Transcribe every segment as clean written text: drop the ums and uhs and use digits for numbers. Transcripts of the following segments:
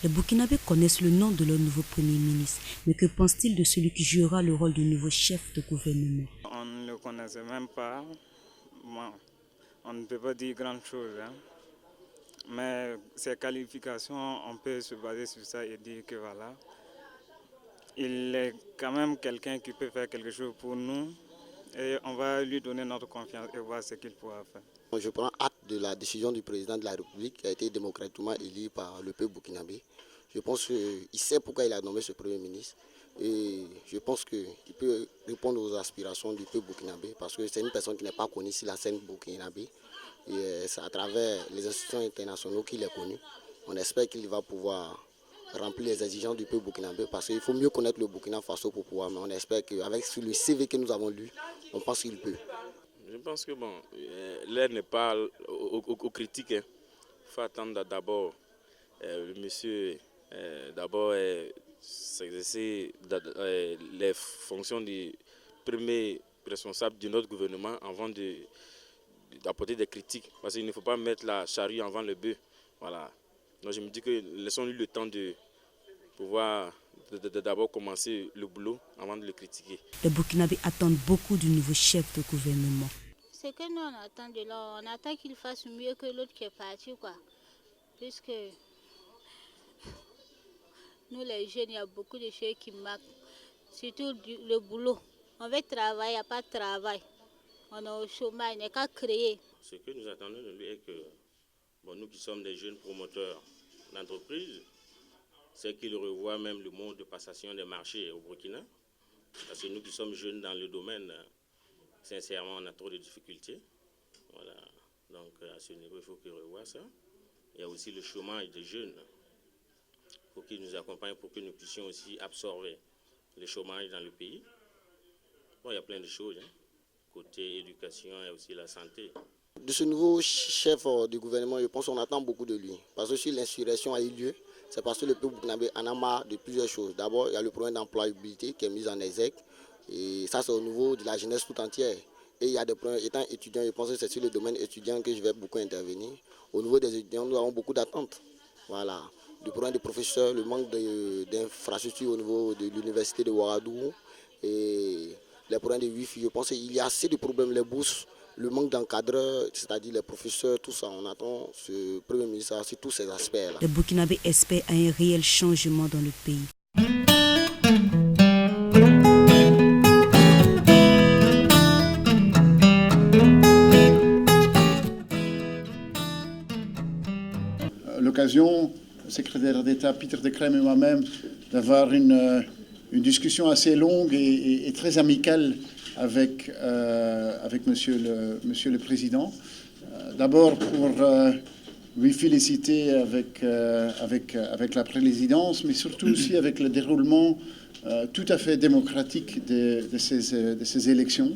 Les Burkinabés connaissent le nom de leur nouveau Premier ministre, mais que pense-t-il de celui qui jouera le rôle de nouveau chef de gouvernement? On ne le connaissait même pas. Bon, on ne peut pas dire grand-chose, hein. Mais ses qualifications, on peut se baser sur ça et dire que voilà, il est quand même quelqu'un qui peut faire quelque chose pour nous et on va lui donner notre confiance et voir ce qu'il pourra faire. Je prends acte de la décision du président de la République qui a été démocratiquement élu par le peuple burkinabé. Je pense qu'il sait pourquoi il a nommé ce Premier ministre et je pense qu'il peut répondre aux aspirations du peuple burkinabé parce que c'est une personne qui n'est pas connue sur la scène burkinabé et c'est à travers les institutions internationales qu'il est connu. On espère qu'il va pouvoir remplir les exigences du peuple burkinabé parce qu'il faut mieux connaître le Burkina Faso pour pouvoir, mais on espère qu'avec le CV que nous avons lu, on pense qu'il peut. Je pense que bon, l'air n'est pas aux critiques. Il faut attendre d'abord le monsieur d'abord s'exercer les fonctions du premier responsable de notre gouvernement avant d'apporter des critiques. Parce qu'il ne faut pas mettre la charrue avant le bœuf. Voilà. Donc je me dis que laissons-lui le temps de pouvoir d'abord commencer le boulot avant de le critiquer. Les Burkinabés attendent beaucoup du nouveau chef de gouvernement. Ce que nous on attend de là, on attend qu'il fasse mieux que l'autre qui est parti, quoi. Puisque nous les jeunes, il y a beaucoup de choses qui manquent. Surtout le boulot. On veut travailler, il n'y a pas de travail. On est au chômage, il n'y a qu'à créer. Ce que nous attendons de lui est que bon, nous qui sommes des jeunes promoteurs d'entreprise, c'est qu'il revoie même le mode de passation des marchés au Burkina. Parce que nous qui sommes jeunes dans le domaine, sincèrement, on a trop de difficultés. Voilà. Donc à ce niveau, il faut qu'il revoie ça. Il y a aussi le chômage des jeunes. Il faut qu'il nous accompagne pour que nous puissions aussi absorber le chômage dans le pays. Bon, il y a plein de choses, hein. Côté éducation et aussi la santé. De ce nouveau chef du gouvernement, je pense qu'on attend beaucoup de lui. Parce que si l'insurrection a eu lieu, c'est parce que le peuple burkinabé en a marre de plusieurs choses. D'abord, il y a le problème d'employabilité qui est mis en exergue. Et ça, c'est au niveau de la jeunesse tout entière. Et il y a des problèmes, étant étudiant, je pense que c'est sur le domaine étudiant que je vais beaucoup intervenir. Au niveau des étudiants, nous avons beaucoup d'attentes. Voilà. Le problème des professeurs, le manque d'infrastructures au niveau de l'université de Ouagadougou et les problèmes de Wi-Fi. Je pense qu'il y a assez de problèmes, les bourses, le manque d'encadreurs, c'est-à-dire les professeurs, tout ça. On attend ce Premier ministre sur tous ces aspects-là. Les Burkinabés espèrent un réel changement dans le pays. L'occasion, le secrétaire d'État Peter de Crème et moi-même, d'avoir une discussion assez longue et très amicale avec monsieur le Président. D'abord pour lui féliciter avec la présidence, mais surtout aussi avec le déroulement tout à fait démocratique de ces élections.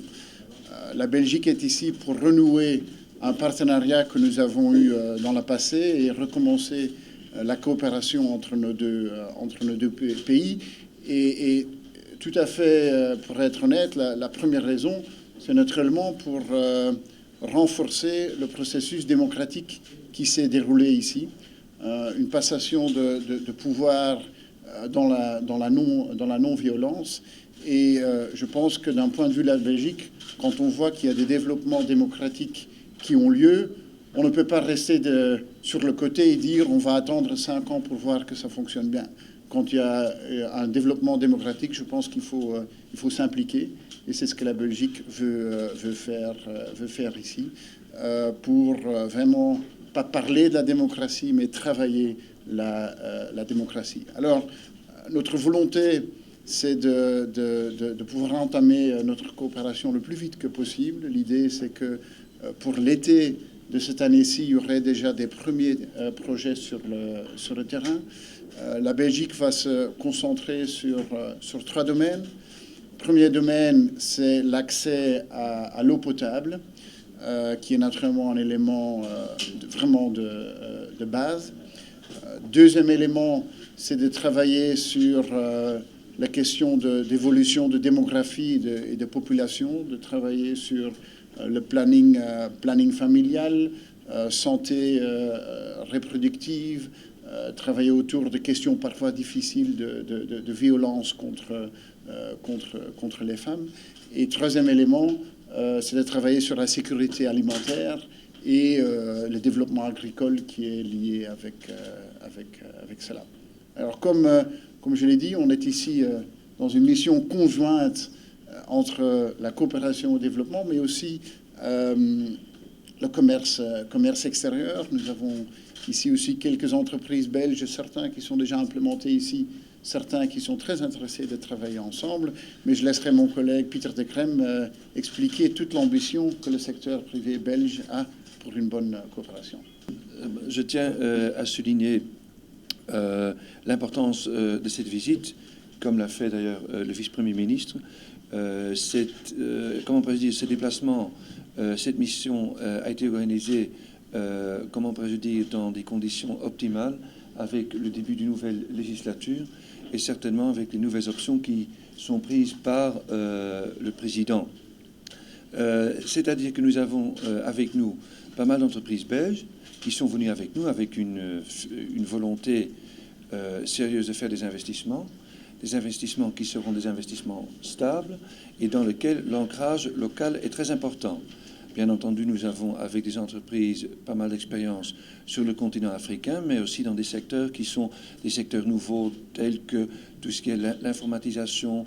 La Belgique est ici pour renouer un partenariat que nous avons eu dans le passé et recommencer la coopération entre nos deux pays. Et tout à fait, pour être honnête, la première raison, c'est naturellement pour renforcer le processus démocratique qui s'est déroulé ici. Une passation de pouvoir dans la non-violence. Et je pense que d'un point de vue de la Belgique, quand on voit qu'il y a des développements démocratiques qui ont lieu, on ne peut pas rester sur le côté et dire on va attendre 5 ans pour voir que ça fonctionne bien. Quand il y a un développement démocratique, je pense qu'il faut s'impliquer. Et c'est ce que la Belgique veut faire ici, pour vraiment pas parler de la démocratie, mais travailler la démocratie. Alors, notre volonté, c'est de pouvoir entamer notre coopération le plus vite que possible. L'idée, c'est que pour l'été de cette année-ci, il y aurait déjà des premiers projets sur le terrain. La Belgique va se concentrer sur 3 domaines. Le premier domaine, c'est l'accès à l'eau potable, qui est naturellement un élément vraiment de base. Deuxième élément, c'est de travailler sur la question d'évolution de démographie et de population, de travailler sur le planning familial, santé reproductive, travailler autour de questions parfois difficiles de violence contre les femmes. Et troisième élément, c'est de travailler sur la sécurité alimentaire et le développement agricole qui est lié avec cela. Alors comme je l'ai dit, on est ici dans une mission conjointe entre la coopération au développement, mais aussi le commerce extérieur. Nous avons ici aussi quelques entreprises belges, certains qui sont déjà implémentés ici, certains qui sont très intéressés de travailler ensemble. Mais je laisserai mon collègue Pieter de Crème expliquer toute l'ambition que le secteur privé belge a pour une bonne coopération. Je tiens à souligner l'importance de cette visite, comme l'a fait d'ailleurs le vice-premier ministre. Comment peut-je dire, ce déplacement, cette mission a été organisée, comment peut-je dire, dans des conditions optimales, avec le début d'une nouvelle législature et certainement avec les nouvelles options qui sont prises par le président. C'est-à-dire que nous avons avec nous pas mal d'entreprises belges qui sont venues avec nous avec une volonté sérieuse de faire des investissements qui seront des investissements stables et dans lesquels l'ancrage local est très important. Bien entendu, nous avons avec des entreprises pas mal d'expérience sur le continent africain, mais aussi dans des secteurs qui sont des secteurs nouveaux, tels que tout ce qui est l'informatisation,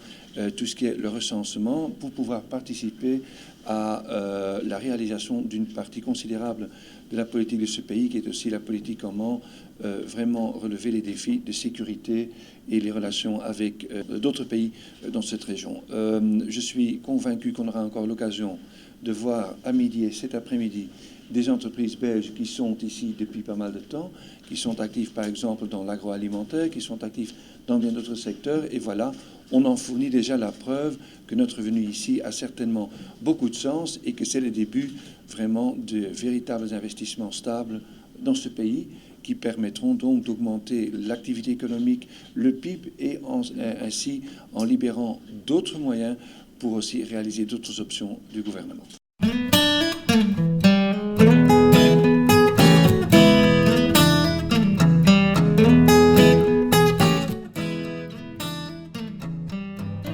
tout ce qui est le recensement, pour pouvoir participer à la réalisation d'une partie considérable de la politique de ce pays, qui est aussi la politique comment vraiment relever les défis de sécurité et les relations avec d'autres pays dans cette région. Je suis convaincu qu'on aura encore l'occasion de voir à midi et cet après-midi des entreprises belges qui sont ici depuis pas mal de temps, qui sont actives par exemple dans l'agroalimentaire, qui sont actives dans bien d'autres secteurs. Et voilà, on en fournit déjà la preuve que notre venue ici a certainement beaucoup de sens et que c'est le début vraiment de véritables investissements stables dans ce pays qui permettront donc d'augmenter l'activité économique, le PIB et ainsi en libérant d'autres moyens pour aussi réaliser d'autres options du gouvernement.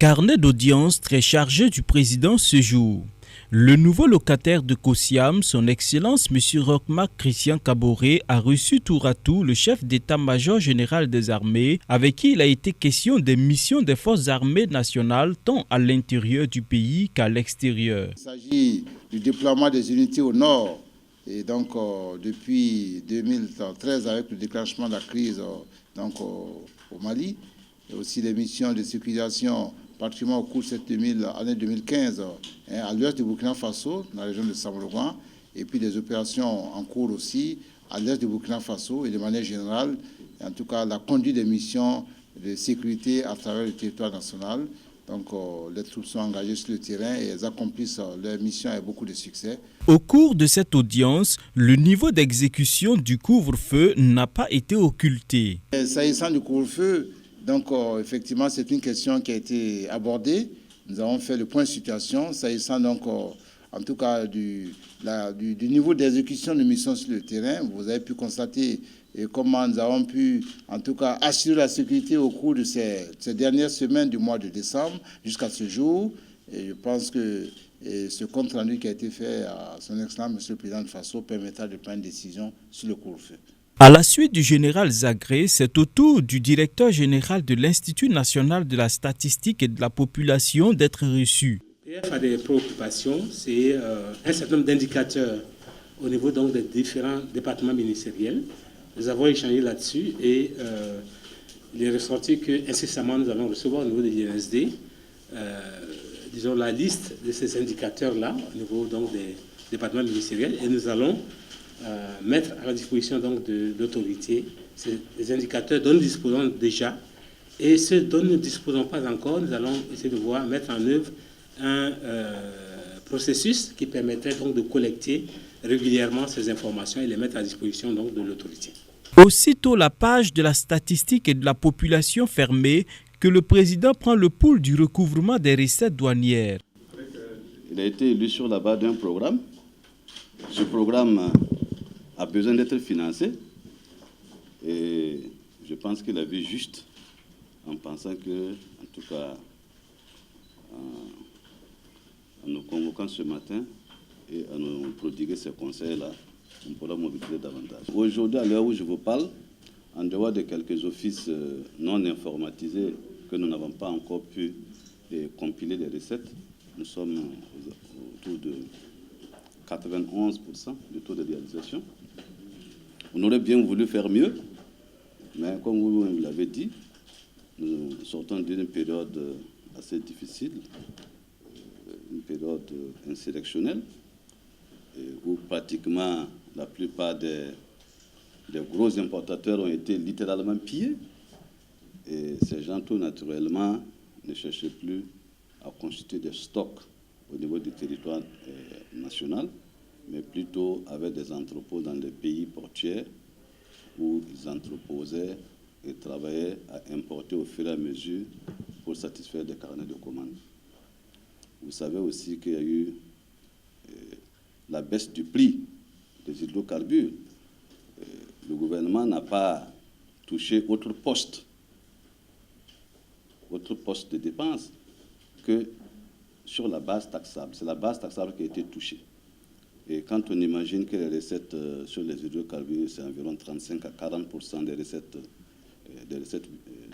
Carnet d'audience très chargé du président ce jour. Le nouveau locataire de Kosiam, son Excellence M. Roch-Marc Christian Kaboré, a reçu tour à tour le chef d'état-major général des armées, avec qui il a été question des missions des forces armées nationales, tant à l'intérieur du pays qu'à l'extérieur. Il s'agit du déploiement des unités au nord, et donc depuis 2013, avec le déclenchement de la crise au Mali, et aussi les missions de sécurisation, particulièrement au cours de cette année 2015, à l'ouest du Burkina Faso, dans la région de Samorogan, et puis des opérations en cours aussi à l'est du Burkina Faso, et de manière générale, en tout cas la conduite des missions de sécurité à travers le territoire national. Donc les troupes sont engagées sur le terrain et elles accomplissent leur mission avec beaucoup de succès. Au cours de cette audience, le niveau d'exécution du couvre-feu n'a pas été occulté. S'agissant du couvre-feu, donc, effectivement, c'est une question qui a été abordée. Nous avons fait le point de situation, s'agissant donc, en tout cas, du niveau d'exécution de missions sur le terrain. Vous avez pu constater comment nous avons pu, en tout cas, assurer la sécurité au cours de ces dernières semaines du mois de décembre jusqu'à ce jour. Et je pense que ce compte rendu qui a été fait à son Excellence, M. le Président de Faso, permettra de prendre une décision sur le couvre-feu. À la suite du général Zagré, c'est au tour du directeur général de l'Institut national de la statistique et de la population d'être reçu. l'IF a des préoccupations, c'est un certain nombre d'indicateurs au niveau donc, des différents départements ministériels. Nous avons échangé là-dessus et il est ressorti qu'incessamment nous allons recevoir au niveau de l'INSD disons, la liste de ces indicateurs-là au niveau donc, des départements ministériels et nous allons mettre à la disposition donc, de l'autorité ces indicateurs dont nous disposons déjà et ceux dont nous ne disposons pas encore, nous allons essayer de voir mettre en œuvre un processus qui permettrait donc de collecter régulièrement ces informations et les mettre à disposition donc, de l'autorité. Aussitôt la page de la statistique et de la population fermée, que le président prend le pouls du recouvrement des recettes douanières. Il a été élu sur la base d'un programme. Ce programme a besoin d'être financé. Et je pense qu'il a vu juste en pensant que, en tout cas, en nous convoquant ce matin et en nous prodiguer ces conseils-là, on pourra mobiliser davantage. Aujourd'hui, à l'heure où je vous parle, en dehors de quelques offices non informatisés que nous n'avons pas encore pu compiler les recettes, nous sommes autour de 91% du taux de réalisation. On aurait bien voulu faire mieux, mais comme vous l'avez dit, nous sortons d'une période assez difficile, une période insurrectionnelle, où pratiquement la plupart des gros importateurs ont été littéralement pillés. Et ces gens, tout naturellement, ne cherchaient plus à constituer des stocks au niveau du territoire national, mais plutôt avec des entrepôts dans les pays portuaires où ils entreposaient et travaillaient à importer au fur et à mesure pour satisfaire des carnets de commandes. Vous savez aussi qu'il y a eu la baisse du prix des hydrocarbures. Le gouvernement n'a pas touché autre poste de dépense que sur la base taxable. C'est la base taxable qui a été touchée. Et quand on imagine que les recettes sur les hydrocarbures, c'est environ 35 à 40% des recettes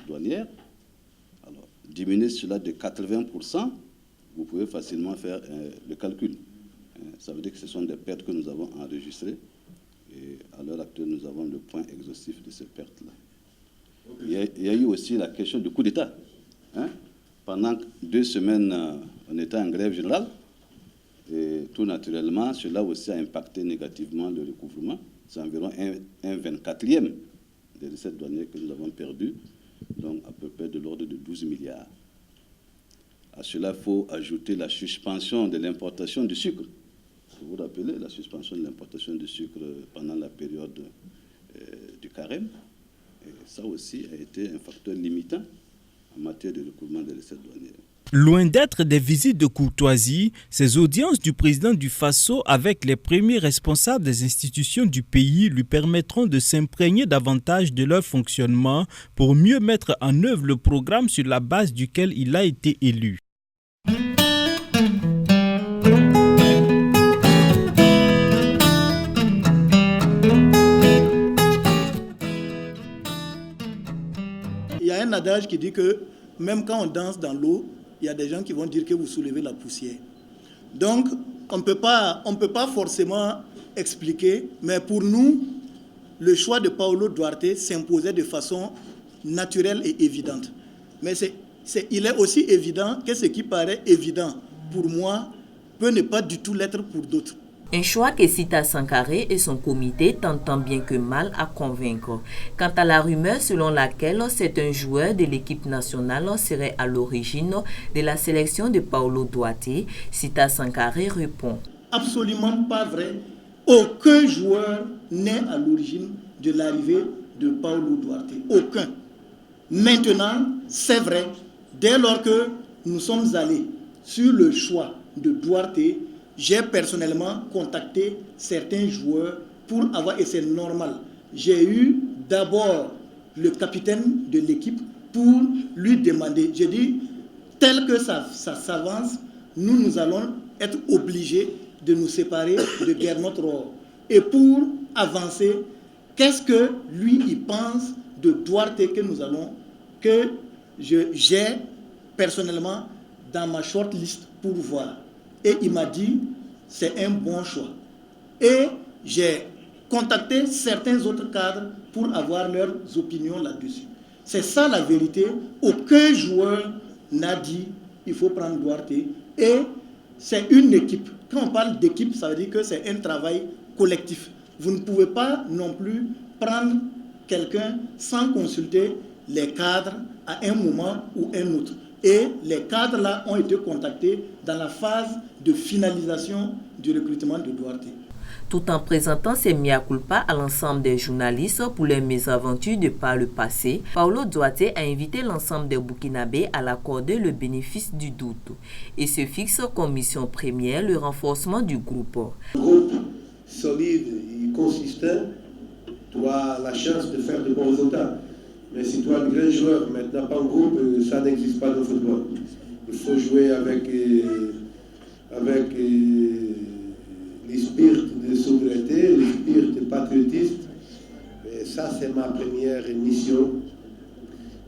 douanières, alors diminuer cela de 80%, vous pouvez facilement faire le calcul. Ça veut dire que ce sont des pertes que nous avons enregistrées. Et à l'heure actuelle, nous avons le point exhaustif de ces pertes-là. Il y a eu aussi la question du coup d'État. Pendant 2 semaines, on était en grève générale. Et tout naturellement, cela aussi a impacté négativement le recouvrement. C'est environ un 24e des recettes douanières que nous avons perdues, donc à peu près de l'ordre de 12 milliards. À cela, il faut ajouter la suspension de l'importation du sucre. Vous vous rappelez, la suspension de l'importation du sucre pendant la période du carême. Et ça aussi a été un facteur limitant en matière de recouvrement des recettes douanières. Loin d'être des visites de courtoisie, ces audiences du président du Faso avec les premiers responsables des institutions du pays lui permettront de s'imprégner davantage de leur fonctionnement pour mieux mettre en œuvre le programme sur la base duquel il a été élu. Il y a un adage qui dit que même quand on danse dans l'eau, il y a des gens qui vont dire que vous soulevez la poussière. Donc, on ne peut pas forcément expliquer, mais pour nous, le choix de Paulo Duarte s'imposait de façon naturelle et évidente. Mais il est aussi évident que ce qui paraît évident pour moi peut ne pas du tout l'être pour d'autres. Un choix que Sita Sankaré et son comité tentent tant bien que mal à convaincre. Quant à la rumeur selon laquelle c'est un joueur de l'équipe nationale serait à l'origine de la sélection de Paulo Duarte, Sita Sankaré répond: Absolument pas vrai. Aucun joueur n'est à l'origine de l'arrivée de Paulo Duarte. Aucun. Maintenant, c'est vrai, dès lors que nous sommes allés sur le choix de Duarte, j'ai personnellement contacté certains joueurs pour avoir, et c'est normal, j'ai eu d'abord le capitaine de l'équipe pour lui demander, j'ai dit, tel que ça s'avance, nous allons être obligés de nous séparer de Gernot Rohr. Et pour avancer, qu'est-ce que lui, il pense de Duarte que j'ai personnellement dans ma shortlist pour voir. Et il m'a dit, c'est un bon choix. Et j'ai contacté certains autres cadres pour avoir leurs opinions là-dessus. C'est ça la vérité. Aucun joueur n'a dit, il faut prendre Duarte. Et c'est une équipe. Quand on parle d'équipe, ça veut dire que c'est un travail collectif. Vous ne pouvez pas non plus prendre quelqu'un sans consulter les cadres à un moment ou un autre. Et les cadres-là ont été contactés dans la phase de finalisation du recrutement de Duarte. Tout en présentant ses mea culpa à l'ensemble des journalistes pour les mésaventures de par le passé, Paulo Duarte a invité l'ensemble des Burkinabés à l'accorder le bénéfice du doute et se fixe comme mission première le renforcement du groupe. Un groupe solide et consistant tu as la chance de faire de bons résultats. Mais si tu as un grand joueur, maintenant pas en groupe, ça n'existe pas dans le football. Il faut jouer avec l'esprit de souveraineté, l'esprit de patriotisme. Et ça, c'est ma première mission.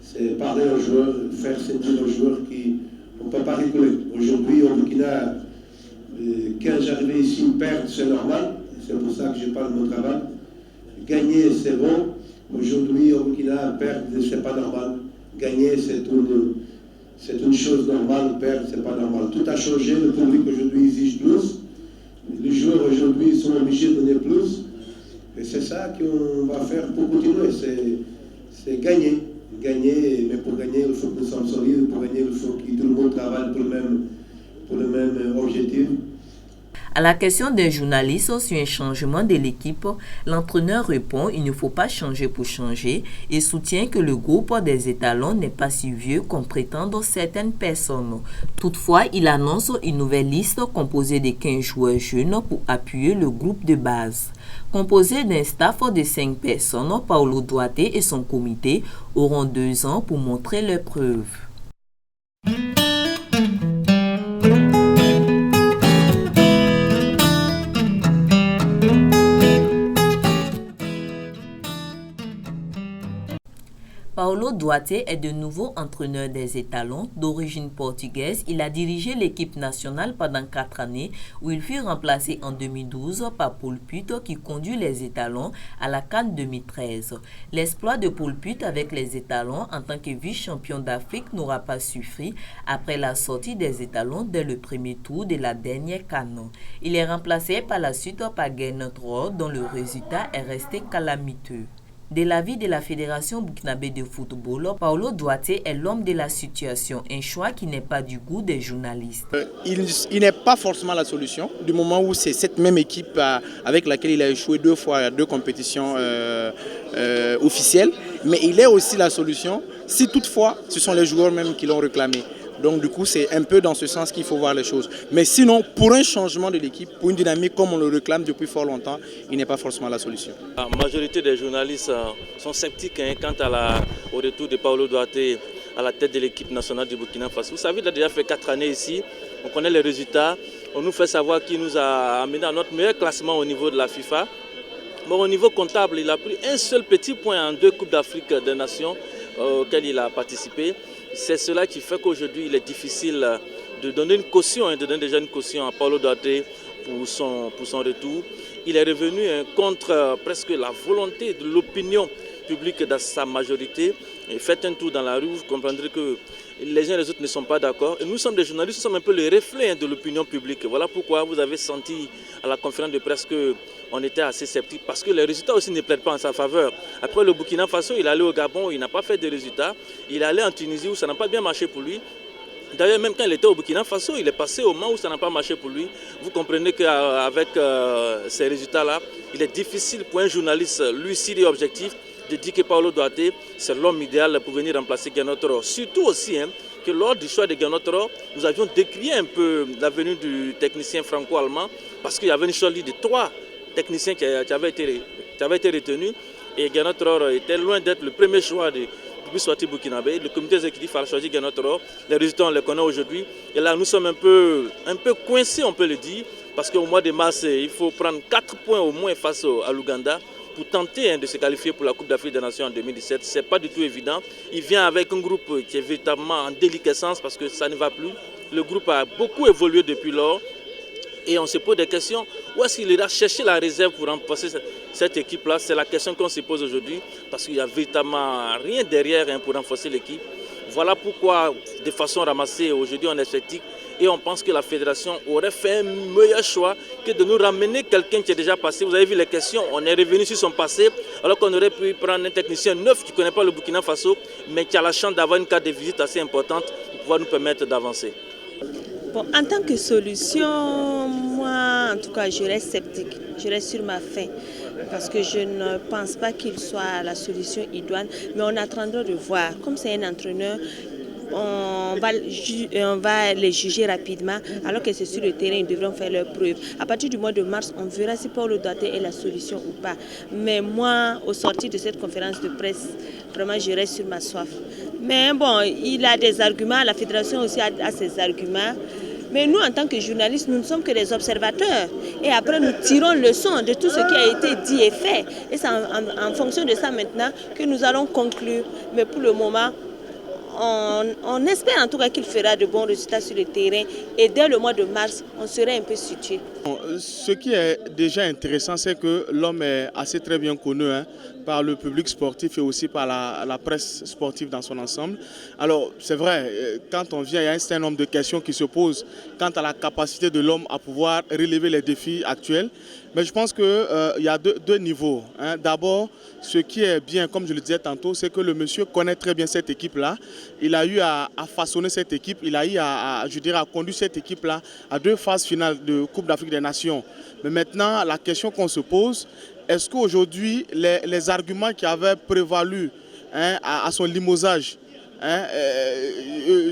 C'est parler aux joueurs, faire sentir aux joueurs qu'on ne peut pas rigoler. Aujourd'hui, au Burkina, quand j'arrive ici, perdre, c'est normal. C'est pour ça que je parle de mon travail. Gagner, c'est bon. Aujourd'hui, au Burkina, perdre, c'est pas normal. Gagner, c'est une chose normale. Perdre, c'est pas normal. Tout a changé. Le public aujourd'hui exige plus. Les joueurs aujourd'hui sont obligés de donner plus. Et c'est ça qu'on va faire pour continuer. C'est gagner. Gagner, mais pour gagner, il faut que nous sommes solides. Pour gagner, il faut que tout le monde travaille pour le même objectif. À la question des journalistes sur un changement de l'équipe, l'entraîneur répond qu'il ne faut pas changer pour changer et soutient que le groupe des étalons n'est pas si vieux qu'on prétend certaines personnes. Toutefois, il annonce une nouvelle liste composée de 15 joueurs jeunes pour appuyer le groupe de base. Composé d'un staff de 5 personnes, Paulo Duarte et son comité auront 2 ans pour montrer leurs preuves. Paulo Duarte est de nouveau entraîneur des étalons. D'origine portugaise, il a dirigé l'équipe nationale pendant 4 années où il fut remplacé en 2012 par Paul Put qui conduit les étalons à la CAN 2013. L'exploit de Paul Put avec les étalons en tant que vice-champion d'Afrique n'aura pas suffi après la sortie des étalons dès le premier tour de la dernière CAN. Il est remplacé par la suite par Gernot Rohr dont le résultat est resté calamiteux. De l'avis de la Fédération burkinabé de football, Paulo Duarte est l'homme de la situation, un choix qui n'est pas du goût des journalistes. Il n'est pas forcément la solution, du moment où c'est cette même équipe avec laquelle il a échoué 2 fois à 2 compétitions officielles, mais il est aussi la solution si toutefois ce sont les joueurs même qui l'ont réclamé. Donc du coup, c'est un peu dans ce sens qu'il faut voir les choses. Mais sinon, pour un changement de l'équipe, pour une dynamique comme on le réclame depuis fort longtemps, il n'est pas forcément la solution. La majorité des journalistes sont sceptiques quant au retour de Paulo Duarte à la tête de l'équipe nationale du Burkina Faso. Vous savez, il a déjà fait 4 années ici, on connaît les résultats, on nous fait savoir qu'il nous a amené à notre meilleur classement au niveau de la FIFA. Bon, au niveau comptable, il a pris un seul petit point en 2 Coupes d'Afrique des Nations auxquelles il a participé. C'est cela qui fait qu'aujourd'hui, il est difficile de donner une caution, de donner déjà une caution à Paulo Duarte pour son retour. Il est revenu contre presque la volonté de l'opinion publique dans sa majorité. Et faites un tour dans la rue, vous comprendrez que les uns et les autres ne sont pas d'accord. Et nous sommes des journalistes, nous sommes un peu le reflet de l'opinion publique. Voilà pourquoi vous avez senti à la conférence de presse qu'on était assez sceptique, parce que les résultats aussi ne plaident pas en sa faveur. Après le Burkina Faso, il est allé au Gabon, il n'a pas fait de résultats. Il est allé en Tunisie où ça n'a pas bien marché pour lui. D'ailleurs, même quand il était au Burkina Faso, il est passé au Mans où ça n'a pas marché pour lui. Vous comprenez qu'avec ces résultats-là, il est difficile pour un journaliste lucide et objectif de dire que Paulo Duarte, c'est l'homme idéal pour venir remplacer Gernot Rohr. Surtout aussi que lors du choix de Gernot Rohr, nous avions décrié un peu la venue du technicien franco-allemand parce qu'il y avait une choix de 3 techniciens qui avaient été retenus. Et Gernot Rohr était loin d'être le premier choix du sorti burkinabé. Le comité exécutif a choisi Gernot Rohr. Les résultats, on les connaît aujourd'hui. Et là, nous sommes un peu coincés, on peut le dire, parce qu'au mois de mars, il faut prendre 4 points au moins face à l'Ouganda pour tenter de se qualifier pour la Coupe d'Afrique des Nations en 2017. Ce n'est pas du tout évident. Il vient avec un groupe qui est véritablement en déliquescence parce que ça ne va plus. Le groupe a beaucoup évolué depuis lors. Et on se pose des questions. Où est-ce qu'il ira chercher la réserve pour renforcer cette équipe-là? C'est la question qu'on se pose aujourd'hui parce qu'il n'y a véritablement rien derrière pour renforcer l'équipe. Voilà pourquoi, de façon ramassée, aujourd'hui on est sceptique et on pense que la fédération aurait fait un meilleur choix que de nous ramener quelqu'un qui est déjà passé. Vous avez vu les questions, on est revenu sur son passé alors qu'on aurait pu prendre un technicien neuf qui ne connaît pas le Burkina Faso mais qui a la chance d'avoir une carte de visite assez importante pour pouvoir nous permettre d'avancer. Bon, en tant que solution, moi en tout cas je reste sceptique, je reste sur ma faim parce que je ne pense pas qu'il soit la solution idoine, mais on attendra de voir. Comme c'est un entraîneur, on va les juger rapidement, alors que c'est sur le terrain, ils devront faire leurs preuves. À partir du mois de mars, on verra si Paulo Duarte est la solution ou pas. Mais moi, au sortir de cette conférence de presse, vraiment, je reste sur ma soif. Mais bon, il a des arguments, la fédération aussi a ses arguments. Mais nous, en tant que journalistes, nous ne sommes que des observateurs. Et après, nous tirons leçon de tout ce qui a été dit et fait. Et c'est en fonction de ça maintenant que nous allons conclure. Mais pour le moment, on espère en tout cas qu'il fera de bons résultats sur le terrain. Et dès le mois de mars, on serait un peu situé. Ce qui est déjà intéressant, c'est que l'homme est assez très bien connu par le public sportif et aussi par la presse sportive dans son ensemble. Alors c'est vrai, quand on vient, il y a un certain nombre de questions qui se posent quant à la capacité de l'homme à pouvoir relever les défis actuels. Mais je pense qu'il y a deux niveaux. D'abord, ce qui est bien, comme je le disais tantôt, c'est que le monsieur connaît très bien cette équipe-là. Il a eu à façonner cette équipe, il a eu à conduire cette équipe-là à 2 phases finales de Coupe d'Afrique des Nations. Mais maintenant, la question qu'on se pose, est-ce qu'aujourd'hui, les arguments qui avaient prévalu à son limogeage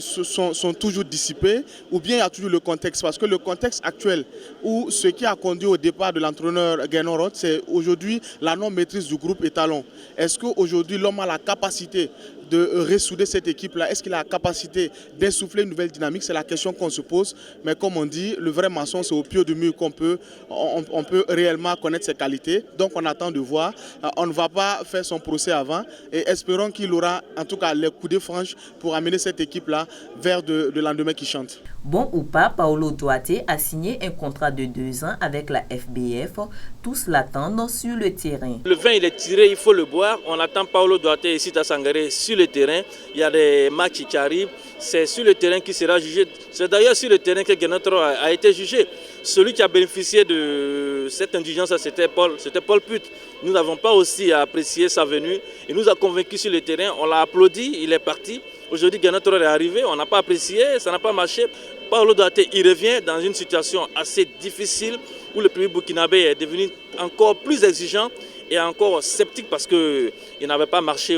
sont toujours dissipés, ou bien il y a toujours le contexte, parce que le contexte actuel où ce qui a conduit au départ de l'entraîneur Gernot Roth, c'est aujourd'hui la non-maîtrise du groupe étalon. Est-ce qu'aujourd'hui l'homme a la capacité de ressouder cette équipe-là? Est-ce qu'il a la capacité d'insuffler une nouvelle dynamique? C'est la question qu'on se pose. Mais comme on dit, le vrai maçon, c'est au pied du mur qu'on peut, on peut réellement connaître ses qualités. Donc on attend de voir. On ne va pas faire son procès avant et espérons qu'il aura en tout cas les coups de franche pour amener cette équipe-là vers de lendemain qui chante. Bon ou pas, Paulo Duarte a signé un contrat de 2 ans avec la FBF. Tous l'attendent sur le terrain. Le vin, il est tiré, il faut le boire. On attend Paulo Duarte et Sita Sangaré sur le terrain. Il y a des matchs qui arrivent. C'est sur le terrain qui sera jugé. C'est d'ailleurs sur le terrain que Gernot Roth a été jugé. Celui qui a bénéficié de cette indulgence, c'était Paul Put. Nous n'avons pas aussi apprécié sa venue. Il nous a convaincus sur le terrain. On l'a applaudi, il est parti. Aujourd'hui, Gernot Roth est arrivé. On n'a pas apprécié, ça n'a pas marché. Paulo Duarte, il revient dans une situation assez difficile où le public burkinabé est devenu encore plus exigeant et encore sceptique parce qu'il n'avait pas marché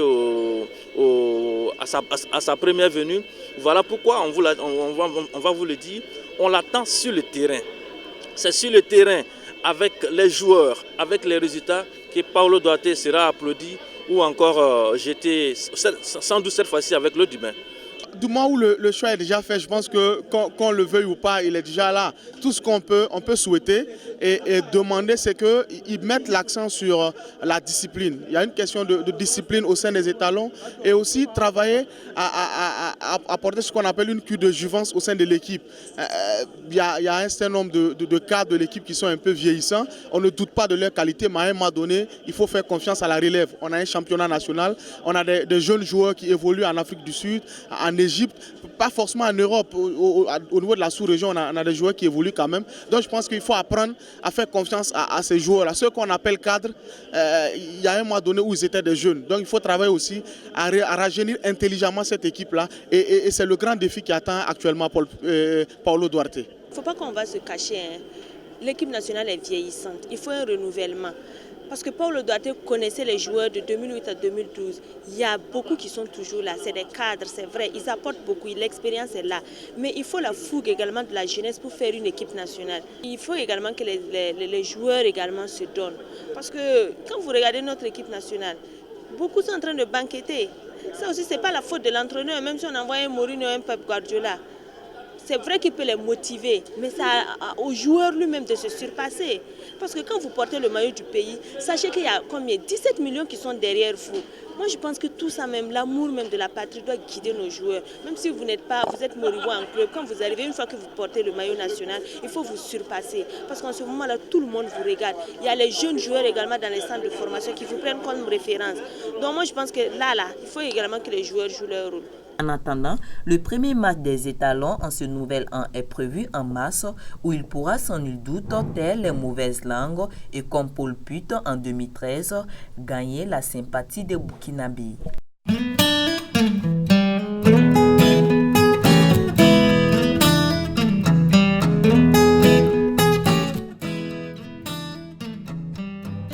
à sa première venue. Voilà pourquoi on va vous le dire, on l'attend sur le terrain. C'est sur le terrain, avec les joueurs, avec les résultats, que Paulo Duarte sera applaudi ou encore jeté, sans doute cette fois-ci avec l'eau du bain. Du moment où le choix est déjà fait, je pense que qu'on le veuille ou pas, il est déjà là. Tout ce qu'on peut souhaiter et demander, c'est qu'ils mettent l'accent sur la discipline. Il y a une question de discipline au sein des étalons et aussi travailler à apporter ce qu'on appelle une cure de jouvence au sein de l'équipe. Il y a un certain nombre de cadres de l'équipe qui sont un peu vieillissants. On ne doute pas de leur qualité, mais à un moment donné, il faut faire confiance à la relève. On a un championnat national, on a des jeunes joueurs qui évoluent en Afrique du Sud, en Égypte, pas forcément en Europe, au niveau de la sous-région, on a des joueurs qui évoluent quand même. Donc je pense qu'il faut apprendre à faire confiance à ces joueurs-là. Ceux qu'on appelle cadres, il y a un moment donné où ils étaient des jeunes. Donc il faut travailler aussi à rajeunir intelligemment cette équipe-là. Et c'est le grand défi qui attend actuellement Paulo Duarte. Il ne faut pas qu'on va se cacher. L'équipe nationale est vieillissante. Il faut un renouvellement. Parce que Paulo Duarte connaissait les joueurs de 2008 à 2012. Il y a beaucoup qui sont toujours là. C'est des cadres, c'est vrai. Ils apportent beaucoup. L'expérience est là. Mais il faut la fougue également de la jeunesse pour faire une équipe nationale. Il faut également que les joueurs également se donnent. Parce que quand vous regardez notre équipe nationale, beaucoup sont en train de banqueter. Ça aussi, ce n'est pas la faute de l'entraîneur, même si on envoie un Mourinho ou un Pep Guardiola. C'est vrai qu'il peut les motiver, mais c'est au joueur lui-même de se surpasser. Parce que quand vous portez le maillot du pays, sachez qu'il y a combien 17 millions qui sont derrière vous. Moi, je pense que tout ça, même l'amour même de la patrie doit guider nos joueurs. Même si vous êtes moribond en club, quand vous arrivez, une fois que vous portez le maillot national, il faut vous surpasser. Parce qu'en ce moment-là, tout le monde vous regarde. Il y a les jeunes joueurs également dans les centres de formation qui vous prennent comme référence. Donc moi, je pense que là, il faut également que les joueurs jouent leur rôle. En attendant, le premier match des étalons en ce nouvel an est prévu en mars où il pourra sans nul doute, tel les mauvaises langues et comme Paul Put en 2013, gagner la sympathie des Burkinabés.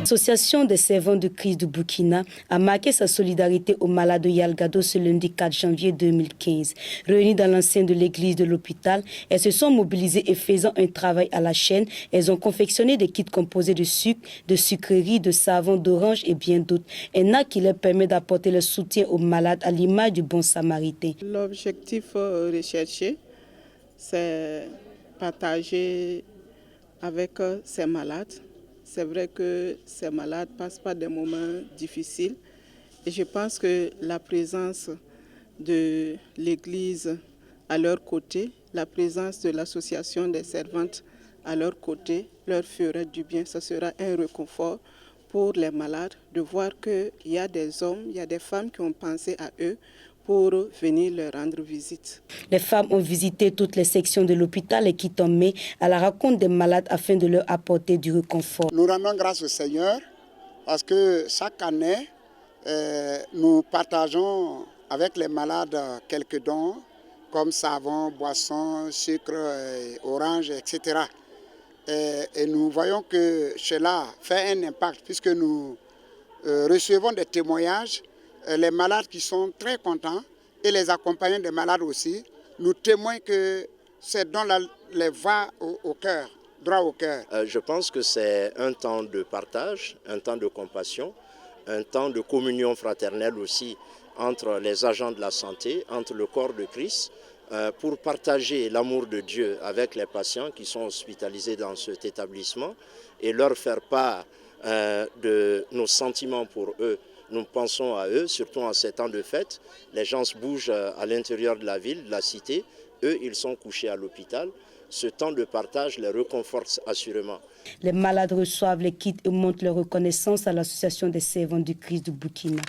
L'association des servants de Christ du Burkina a marqué sa solidarité aux malades de Yalgado ce lundi 4 janvier 2015. Réunies dans l'enceinte de l'église de l'hôpital, elles se sont mobilisées et faisant un travail à la chaîne, elles ont confectionné des kits composés de sucre, de sucreries, de savon, d'orange et bien d'autres. Un acte qui leur permet d'apporter le soutien aux malades à l'image du bon samaritain. L'objectif recherché, c'est partager avec ces malades. C'est vrai que ces malades passent par des moments difficiles et je pense que la présence de l'Église à leur côté, la présence de l'association des servantes à leur côté leur ferait du bien. Ce sera un réconfort pour les malades de voir qu'il y a des hommes, il y a des femmes qui ont pensé à eux pour venir leur rendre visite. Les femmes ont visité toutes les sections de l'hôpital et qui tombaient à la rencontre des malades afin de leur apporter du réconfort. Nous rendons grâce au Seigneur parce que chaque année, nous partageons avec les malades quelques dons comme savon, boisson, sucre, orange, etc. Et nous voyons que cela fait un impact puisque nous recevons des témoignages. Les malades qui sont très contents et les accompagnants des malades aussi, nous témoignent que ces dons-là les va au cœur, droit au cœur. Je pense que c'est un temps de partage, un temps de compassion, un temps de communion fraternelle aussi entre les agents de la santé, entre le corps de Christ, pour partager l'amour de Dieu avec les patients qui sont hospitalisés dans cet établissement et leur faire part de nos sentiments pour eux. Nous pensons à eux, surtout en ces temps de fête. Les gens se bougent à l'intérieur de la ville, de la cité. Eux, ils sont couchés à l'hôpital. Ce temps de partage les réconforte assurément. Les malades reçoivent les kits et montrent leur reconnaissance à l'association des servants du Christ du Burkina.